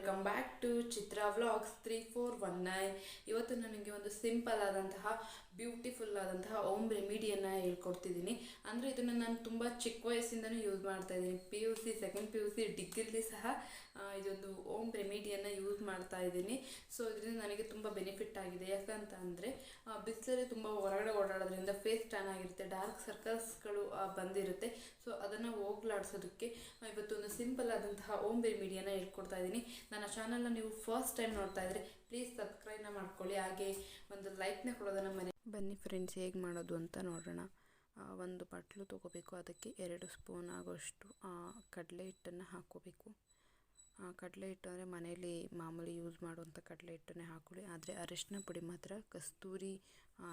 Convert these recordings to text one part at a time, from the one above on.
Welcome back to Chitra vlogs 3419. ಇವತ್ತು ನನಗೆ ಒಂದು ಸಿಂಪಲ್ ಆದಂತಹ ಬ್ಯೂಟಿಫುಲ್ ಆದಂತಹ ಹೋಮ್ ರೆಮಿಡಿಯನ್ನು ಹೇಳ್ಕೊಡ್ತಿದ್ದೀನಿ. ಅಂದರೆ ಇದನ್ನು ನಾನು ತುಂಬ ಚಿಕ್ಕ ವಯಸ್ಸಿಂದನೂ ಯೂಸ್ ಮಾಡ್ತಾ ಇದ್ದೀನಿ. PUC ಸೆಕೆಂಡ್ PUC ಡಿಗ್ರಿಲಿ ಸಹ ಇದೊಂದು ಹೋಮ್ ರೆಮಿಡಿಯನ್ನು ಯೂಸ್ ಮಾಡ್ತಾ ಇದ್ದೀನಿ. ಸೊ ಇದರಿಂದ ನನಗೆ ತುಂಬ ಬೆನಿಫಿಟ್ ಆಗಿದೆ. ಯಾಕಂತ ಅಂದರೆ ಬಿಸಿಲಲ್ಲಿ ತುಂಬ ಹೊರಗಡೆ ಓಡಾಡೋದ್ರಿಂದ ಫೇಸ್ ಟ್ಯಾನ್ ಆಗಿರುತ್ತೆ, ಡಾರ್ಕ್ ಸರ್ಕಲ್ಸ್ಗಳು ಬಂದಿರುತ್ತೆ. ಸೊ ಅದನ್ನು ಹೋಗ್ಲಾಡ್ಸೋದಕ್ಕೆ ಇವತ್ತು ಒಂದು ಸಿಂಪಲ್ ಆದಂತಹ ಹೋಮ್ ರೆಮಿಡಿಯನ್ನು ಹೇಳ್ಕೊಡ್ತಾ ಇದ್ದೀನಿ. ನನ್ನ ಚಾನಲ್ನ ನೀವು ಫಸ್ಟ್ ಟೈಮ್ ನೋಡ್ತಾ ಇದ್ದರೆ ಪ್ಲೀಸ್ ಸಬ್ಸ್ಕ್ರೈಬ್ನ ಮಾಡ್ಕೊಳ್ಳಿ, ಹಾಗೆ ಒಂದು ಲೈಕ್ನ ಕೊಡೋದನ್ನು ಬನ್ನಿ ಫ್ರೆಂಡ್ಸ್, ಹೇಗೆ ಮಾಡೋದು ಅಂತ ನೋಡೋಣ. ಒಂದು ಬಟ್ಲು ತೊಗೋಬೇಕು, ಅದಕ್ಕೆ 2 ಸ್ಪೂನ್ ಆಗೋಷ್ಟು ಕಡಲೆ ಹಿಟ್ಟನ್ನು ಹಾಕ್ಕೋಬೇಕು. ಕಡಲೆ ಹಿಟ್ಟು ಅಂದರೆ ಮನೇಲಿ ಮಾಮೂಲಿ ಯೂಸ್ ಮಾಡುವಂಥ ಕಡಲೆ ಹಿಟ್ಟನ್ನೇ ಹಾಕ್ಕೊಳ್ಳಿ. ಆದರೆ ಅರಿಶಿನ ಪುಡಿ ಮಾತ್ರ ಕಸ್ತೂರಿ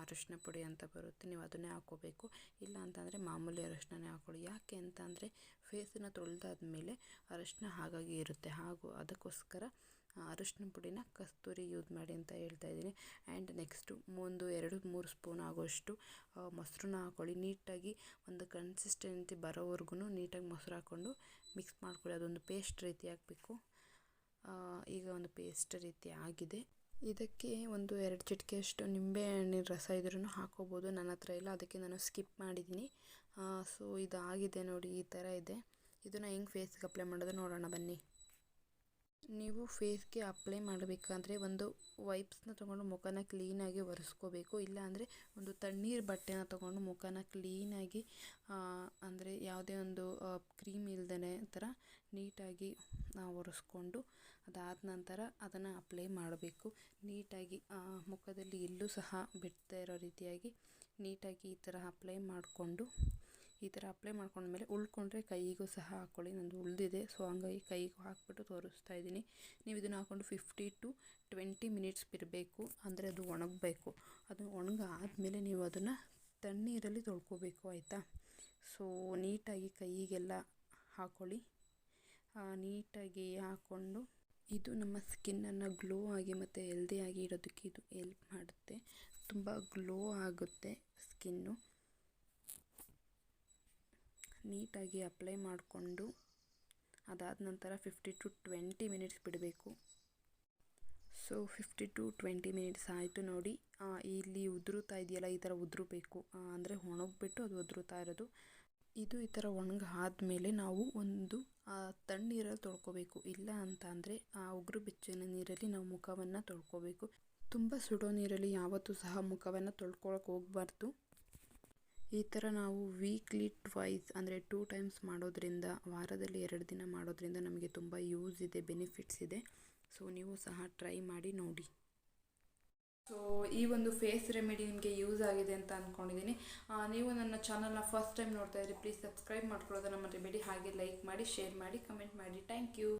ಅರಿಶಿನ ಪುಡಿ ಅಂತ ಬರುತ್ತೆ, ನೀವು ಅದನ್ನೇ ಹಾಕ್ಕೋಬೇಕು. ಇಲ್ಲ ಅಂತಂದರೆ ಮಾಮೂಲಿ ಅರಿಶಿನನೇ ಹಾಕ್ಕೊಳ್ಳಿ. ಯಾಕೆ ಅಂತ ಅಂದರೆ ಫೇಸನ್ನು ತೊಳೆದಾದ್ಮೇಲೆ ಅರಿಶಿನ ಹಾಗಾಗಿ ಇರುತ್ತೆ, ಅದಕ್ಕೋಸ್ಕರ ಅರಿಶಿನ ಪುಡಿನ ಕಸ್ತೂರಿ ಯೂಸ್ ಮಾಡಿ ಅಂತ ಹೇಳ್ತಾ ಇದ್ದೀನಿ. ಆ್ಯಂಡ್ ನೆಕ್ಸ್ಟು 2-3 ಸ್ಪೂನ್ ಆಗೋಷ್ಟು ಮೊಸರನ್ನ ಹಾಕ್ಕೊಳ್ಳಿ. ನೀಟಾಗಿ ಒಂದು ಕನ್ಸಿಸ್ಟೆನ್ಸಿ ಬರೋವರೆಗೂ ನೀಟಾಗಿ ಮೊಸರು ಹಾಕ್ಕೊಂಡು ಮಿಕ್ಸ್ ಮಾಡ್ಕೊಳ್ಳಿ. ಅದೊಂದು ಪೇಸ್ಟ್ ರೀತಿ ಆಗಬೇಕು. ಈಗ ಒಂದು ಪೇಸ್ಟ್ ರೀತಿ ಆಗಿದೆ. ಇದಕ್ಕೆ 1-2 ಚಿಟಿಕೆಯಷ್ಟು ನಿಂಬೆ ಹಣ್ಣಿನ ರಸ ಇದ್ರೂ ಹಾಕೋಬೋದು. ನನ್ನ ಹತ್ರ ಇಲ್ಲ, ಅದಕ್ಕೆ ನಾನು ಸ್ಕಿಪ್ ಮಾಡಿದ್ದೀನಿ. ಸೊ ಇದಾಗಿದೆ ನೋಡಿ, ಈ ಥರ ಇದೆ. ಇದನ್ನು ಹೆಂಗೆ ಫೇಸ್ಗೆ ಅಪ್ಲೈ ಮಾಡೋದು ನೋಡೋಣ ಬನ್ನಿ. ನೀವು ಫೇಸ್ಗೆ ಅಪ್ಲೈ ಮಾಡಬೇಕಾದ್ರೆ ಒಂದು ವೈಪ್ಸ್ನ ತೊಗೊಂಡು ಮುಖನ ಕ್ಲೀನಾಗಿ ಒರೆಸ್ಕೋಬೇಕು. ಇಲ್ಲಾಂದರೆ ಒಂದು ತಣ್ಣೀರು ಬಟ್ಟೆನ ತೊಗೊಂಡು ಮುಖನ ಕ್ಲೀನಾಗಿ ಅಂದರೆ ಯಾವುದೇ ಒಂದು ಕ್ರೀಮ್ ಇಲ್ದೇ ಥರ ನೀಟಾಗಿ ಒರೆಸ್ಕೊಂಡು ಅದಾದ ನಂತರ ಅದನ್ನು ಅಪ್ಲೈ ಮಾಡಬೇಕು. ನೀಟಾಗಿ ಮುಖದಲ್ಲಿ ಎಲ್ಲೂ ಸಹ ಬಿಡ್ತಾ ಇರೋ ರೀತಿಯಾಗಿ ನೀಟಾಗಿ ಈ ಥರ ಅಪ್ಲೈ ಮಾಡ್ಕೊಂಡ್ಮೇಲೆ ಉಳ್ಕೊಂಡ್ರೆ ಕೈಗೂ ಸಹ ಹಾಕ್ಕೊಳ್ಳಿ. ನಂದು ಉಳಿದಿದೆ, ಸೊ ಹಂಗಾಗಿ ಕೈಗೂ ಹಾಕ್ಬಿಟ್ಟು ತೋರಿಸ್ತಾ ಇದ್ದೀನಿ. ನೀವು ಇದನ್ನು ಹಾಕ್ಕೊಂಡು 15-20 ಮಿನಿಟ್ಸ್ ಬಿಡಬೇಕು, ಅಂದರೆ ಅದು ಒಣಗಬೇಕು. ಅದು ಒಣಗಾದ್ಮೇಲೆ ನೀವು ಅದನ್ನು ತಣ್ಣೀರಲ್ಲಿ ತೊಳ್ಕೊಬೇಕು, ಆಯಿತಾ. ಸೊ ನೀಟಾಗಿ ಕೈಗೆಲ್ಲ ಹಾಕ್ಕೊಳ್ಳಿ. ನೀಟಾಗಿ ಹಾಕ್ಕೊಂಡು ಇದು ನಮ್ಮ ಸ್ಕಿನ್ನನ್ನು ಗ್ಲೋ ಆಗಿ ಮತ್ತು ಹೆಲ್ದಿಯಾಗಿ ಇರೋದಕ್ಕೆ ಇದು ಹೆಲ್ಪ್ ಮಾಡುತ್ತೆ. ತುಂಬ ಗ್ಲೋ ಆಗುತ್ತೆ ಸ್ಕಿನ್ನು. ನೀಟಾಗಿ ಅಪ್ಲೈ ಮಾಡಿಕೊಂಡು ಅದಾದ ನಂತರ 15-20 ಮಿನಿಟ್ಸ್ ಬಿಡಬೇಕು. ಸೊ 15-20 ಮಿನಿಟ್ಸ್ ಆಯಿತು ನೋಡಿ. ಇಲ್ಲಿ ಉದುರುತ್ತಾ ಇದೆಯಲ್ಲ, ಈ ಥರ ಉದುರಬೇಕು, ಅಂದರೆ ಒಣಗಿಬಿಟ್ಟು ಅದು ಉದುರುತ್ತಾ ಇರೋದು. ಇದು ಈ ಥರ ಒಣಗಾದ್ಮೇಲೆ ನಾವು ಒಂದು ತಣ್ಣೀರಲ್ಲಿ ತೊಳ್ಕೊಬೇಕು. ಇಲ್ಲ ಅಂತ ಅಂದರೆ ಉಗುರು ಬೆಚ್ಚಗಿನ ನೀರಲ್ಲಿ ನಾವು ಮುಖವನ್ನು ತೊಳ್ಕೊಬೇಕು. ತುಂಬ ಸುಡೋ ನೀರಲ್ಲಿ ಯಾವತ್ತೂ ಸಹ ಮುಖವನ್ನು ತೊಳ್ಕೊಳಕ್ಕೆ ಹೋಗಬಾರ್ದು. ಈ ಥರ ನಾವು ವೀಕ್ಲಿ ಟ್ವೈಸ್ ಅಂದರೆ 2 ಟೈಮ್ಸ್ ಮಾಡೋದ್ರಿಂದ, ವಾರದಲ್ಲಿ 2 ದಿನ ಮಾಡೋದ್ರಿಂದ ನಮಗೆ ತುಂಬ ಯೂಸ್ ಇದೆ, ಬೆನಿಫಿಟ್ಸ್ ಇದೆ. ಸೊ ನೀವು ಸಹ ಟ್ರೈ ಮಾಡಿ ನೋಡಿ. ಸೊ ಈ ಒಂದು ಫೇಸ್ ರೆಮಿಡಿ ನಿಮಗೆ ಯೂಸ್ ಆಗಿದೆ ಅಂತ ಅಂದ್ಕೊಂಡಿದ್ದೀನಿ. ನೀವು ನನ್ನ ಚಾನಲ್ನ ಫಸ್ಟ್ ಟೈಮ್ ನೋಡ್ತಾ ಇದ್ದರೆ ಪ್ಲೀಸ್ ಸಬ್ಸ್ಕ್ರೈಬ್ ಮಾಡ್ಕೊಳ್ಳೋದನ್ನು ಮರಿಬೇಡಿ, ಹಾಗೆ ಲೈಕ್ ಮಾಡಿ, ಶೇರ್ ಮಾಡಿ, ಕಮೆಂಟ್ ಮಾಡಿ. Thank you.